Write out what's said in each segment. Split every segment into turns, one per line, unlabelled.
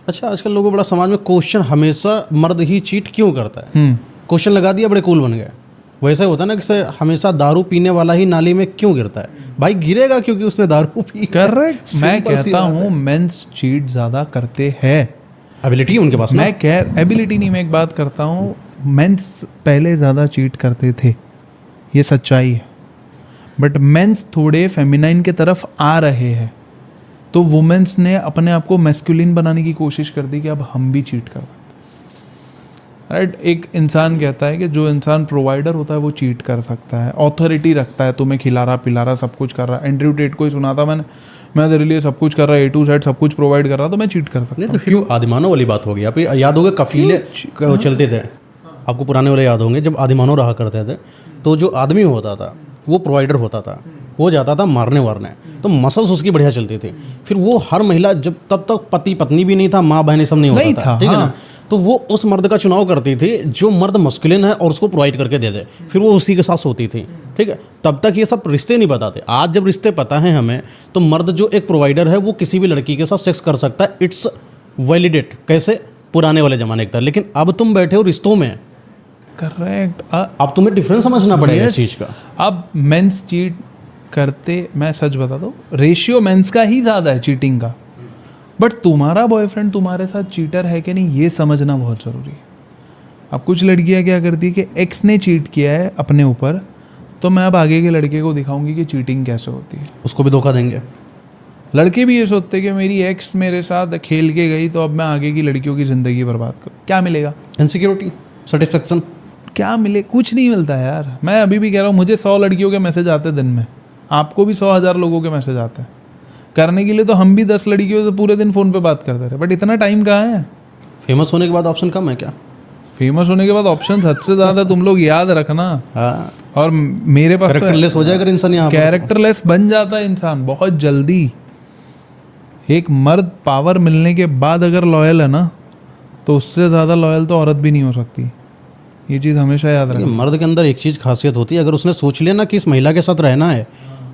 अच्छा, आजकल लोगों को बड़ा समाज में क्वेश्चन, हमेशा मर्द ही चीट क्यों करता है? क्वेश्चन लगा दिया, बड़े कूल बन गए। वैसे होता है ना कि हमेशा दारू पीने वाला ही नाली में क्यों गिरता है? भाई गिरेगा क्योंकि उसने दारू पी।
करेक्ट। मैं कहता हूँ मेंस चीट ज़्यादा करते हैं।
एबिलिटी है उनके पास ना।
एबिलिटी नहीं, मैं एक बात करता हूँ, मेंस पहले ज़्यादा चीट करते थे, ये सच्चाई है। बट मेंस थोड़े फेमिनाइन के तरफ आ रहे हैं, तो वुमेन्स ने अपने आप को मैस्कुलिन बनाने की कोशिश कर दी कि अब हम भी चीट कर सकते हैं। राइट। एक इंसान कहता है कि जो इंसान प्रोवाइडर होता है वो चीट कर सकता है, ऑथोरिटी रखता है, तुम्हें खिला रहा पिला रहा सब कुछ कर रहा। एंड्रयू टेट को ही सुना था मैंने, मैं तेरे लिए सब कुछ कर रहा, A to Z सब कुछ प्रोवाइड कर रहा, तो मैं चीट कर सकता
नहीं तो फिर आदिमानव वाली बात होगी। आप याद होगा कफीले चलते थे, आपको पुराने वाले याद होंगे, जब आदिमानव रहा करते थे तो जो आदमी होता था वो प्रोवाइडर होता था, वो जाता था मारने वारने, तो मसल्स उसकी बढ़िया चलती थी। फिर वो हर महिला, जब तब तक पति पत्नी भी नहीं था, माँ बहन सब नहीं होता था, ठीक है ना, तो वो उस मर्द का चुनाव करती थी जो मर्द मस्कुलिन है और उसको प्रोवाइड करके दे दे, फिर वो उसी के साथ सोती थी। ठीक है, तब तक ये सब रिश्ते नहीं बताते। आज जब रिश्ते पता है हमें, तो मर्द जो एक प्रोवाइडर है वो किसी भी लड़की के साथ सेक्स कर सकता है, इट्स वैलिडेट। कैसे? पुराने वाले ज़माने की तरह। लेकिन अब तुम बैठे हो रिश्तों में।
करेक्ट।
अब तुम्हें डिफरेंस समझना पड़ेगा इस चीज़ का।
अब मेंस चीट करते, मैं सच बता दूं, रेशियो मेंस का ही ज़्यादा है चीटिंग का। बट तुम्हारा बॉयफ्रेंड तुम्हारे साथ चीटर है कि नहीं, ये समझना बहुत ज़रूरी है। अब कुछ लड़कियां क्या करती है कि एक्स ने चीट किया है अपने ऊपर, तो मैं अब आगे के लड़के को दिखाऊंगी कि चीटिंग कैसे होती है,
उसको भी धोखा देंगे।
लड़के भी ये सोचते हैं कि मेरी एक्स मेरे साथ खेल के गई, तो अब मैं आगे की लड़कियों की ज़िंदगी बर्बाद करूँ। क्या मिलेगा?
Insecurity, satisfaction.
क्या मिले? कुछ नहीं मिलता यार। मैं अभी भी कह रहा हूँ, मुझे 100 लड़कियों के मैसेज आते हैं दिन में, आपको भी 100,000 लोगों के मैसेज आते हैं। करने के लिए तो हम भी 10 लड़कियों से पूरे दिन फ़ोन पे बात करते रहे, बट इतना टाइम कहाँ है?
फेमस होने के बाद ऑप्शन कम है क्या?
फेमस होने के बाद ऑप्शन हद से ज़्यादा, तुम लोग याद रखना।
हाँ।
और मेरे पास
कैरेक्टरलेस हो जाएगा इंसान यहाँ पर।
कैरेक्टरलेस बन जाता है इंसान बहुत जल्दी। एक मर्द पावर मिलने के बाद अगर लॉयल है ना, तो उससे ज़्यादा लॉयल तो औरत भी नहीं हो सकती। ये चीज़ हमेशा याद रखना।
मर्द के अंदर एक चीज़ खासियत होती है, अगर उसने सोच लिया ना कि इस महिला के साथ रहना है,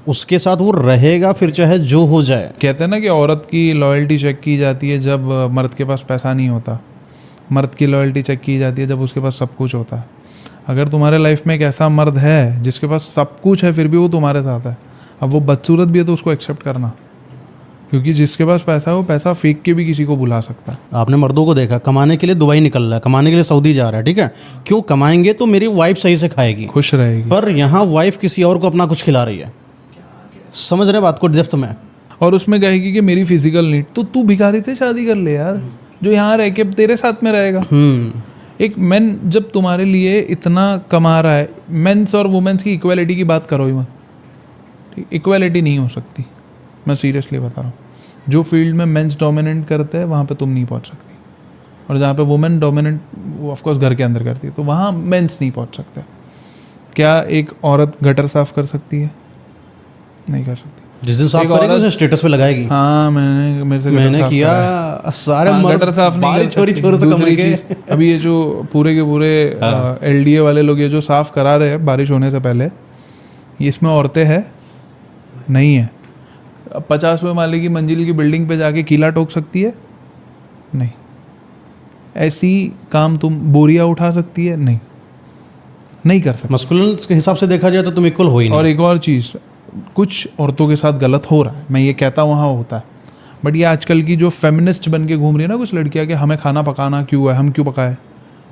उसके साथ वो रहेगा, फिर चाहे जो हो जाए।
कहते हैं ना कि औरत की लॉयल्टी चेक की जाती है जब मर्द के पास पैसा नहीं होता, मर्द की लॉयल्टी चेक की जाती है जब उसके पास सब कुछ होता है। अगर तुम्हारे लाइफ में एक ऐसा मर्द है जिसके पास सब कुछ है फिर भी वो तुम्हारे साथ है, अब वो बदसूरत भी है तो उसको एक्सेप्ट करना, क्योंकि जिसके पास पैसा है वो पैसा फेंक के भी किसी को बुला सकता है।
आपने मर्दों को देखा, कमाने के लिए दुबई निकल रहा है, कमाने के लिए सऊदी जा रहा है, ठीक है, क्यों? कमाएंगे तो मेरी वाइफ सही से खाएगी,
खुश रहेगी।
पर यहाँ वाइफ किसी और को अपना कुछ खिला रही है। समझ रहे बात को डेप्थ में?
और उसमें कहेगी कि मेरी फिजिकल नीड, तो तू भिखारी से शादी कर ले यार, जो यहाँ रह के तेरे साथ में रहेगा। एक मैन जब तुम्हारे लिए इतना कमा रहा है, मेंस और वुमेन्स की इक्वालिटी की बात करो ही मत, ठीक? इक्वालिटी नहीं हो सकती, मैं सीरियसली बता रहा हूँ। जो फील्ड में मेंस डोमिनेंट करते हैं वहाँ पे तुम नहीं पहुँच सकती, और जहाँ पे वुमेन डोमिनेंट वो ऑफकोर्स घर के अंदर करती है, तो वहाँ मेंस नहीं पहुँच सकते। क्या एक औरत गटर साफ कर सकती है? नहीं कर सकती।
जिस दिन साफ करेगी उसने स्टेटस पे लगाएगी,
हाँ मैंने
किया सारे
गटर साफ नहीं
चोरी छोर से कमा के।
अभी ये जो पूरे के पूरे LDA वाले लोग ये जो साफ करा रहे हैं बारिश होने से पहले, ये इसमें औरतें हैं? नहीं है। 50वें माले की मंजिल की बिल्डिंग पे जाके कीला ठोक सकती है? नहीं। ऐसी काम तुम बोरिया उठा सकती है? नहीं कर सकती।
मस्कुलिन के हिसाब से देखा जाए तो तुम इक्वल हो ही नहीं।
और एक और चीज़, कुछ औरतों के साथ गलत हो रहा है, मैं ये कहता हूँ वहाँ होता है, बट ये आजकल की जो फेमिनिस्ट बन के घूम रही है ना कुछ लड़कियाँ, कि हमें खाना पकाना क्यों है, हम क्यों पकाए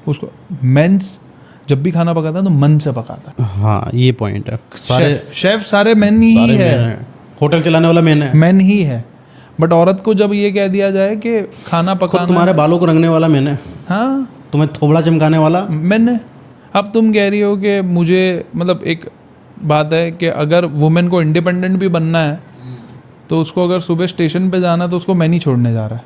उसको। मेंस जब भी खाना पकाता है तो मन से पकाता है।
हाँ, ये पॉइंट है।
शेफ सारे मेन ही है,
होटल चलाने वाला मेन
ही है। बट औरत को जब ये कह दिया जाए कि खाना पकाना,
तुम्हारे बालों को रंगने वाला मैंने,
हाँ,
तुम्हें थोबड़ा चमकाने वाला
मैंने। अब तुम कह रही हो कि मुझे, मतलब एक बात है कि अगर वुमेन को इंडिपेंडेंट भी बनना है तो उसको अगर सुबह स्टेशन पे जाना है तो उसको मैं नहीं छोड़ने जा रहा है।